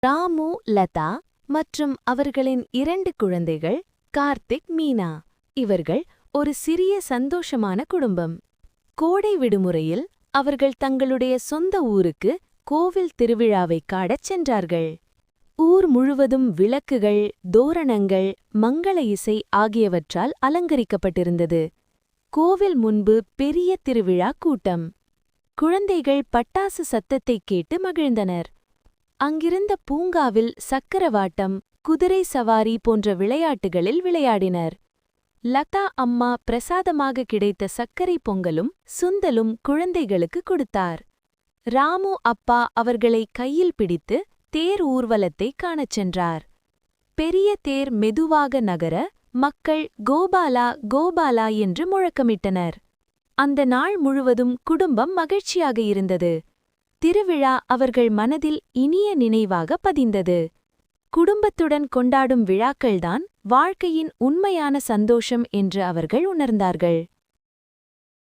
ராமு, லதா மற்றும் அவர்களின் 2 குழந்தைகள் கார்த்திக், மீனா. இவர்கள் ஒரு சிறிய சந்தோஷமான குடும்பம். கோடை விடுமுறையில் அவர்கள் தங்களுடைய சொந்த ஊருக்கு கோவில் திருவிழாவைக் காணச் சென்றார்கள். ஊர் முழுவதும் விளக்குகள், தோரணங்கள், மங்கள இசை ஆகியவற்றால் அலங்கரிக்கப்பட்டிருந்தது. கோவில் முன்பு பெரிய திருவிழா கூட்டம். குழந்தைகள் பட்டாசு சத்தத்தைக் கேட்டு மகிழ்ந்தனர். அங்கிருந்த பூங்காவில் சக்கரவாட்டம், குதிரை சவாரி போன்ற விளையாட்டுகளில் விளையாடினர். லதா அம்மா பிரசாதமாக கிடைத்த சர்க்கரை பொங்கலும் சுண்டலும் குழந்தைகளுக்கு கொடுத்தார். ராமு அப்பா அவர்களை கையில் பிடித்து தேர் ஊர்வலத்தைக் காணச் சென்றார். பெரிய தேர் மெதுவாக நகர மக்கள் கோபாலா கோபாலா என்று முழக்கமிட்டனர். அந்த நாள் முழுவதும் குடும்பம் மகிழ்ச்சியாக இருந்தது. திருவிழா அவர்கள் மனதில் இனிய நினைவாக பதிந்தது. குடும்பத்துடன் கொண்டாடும் விழாக்கள்தான் வாழ்க்கையின் உண்மையான சந்தோஷம் என்று அவர்கள் உணர்ந்தார்கள்.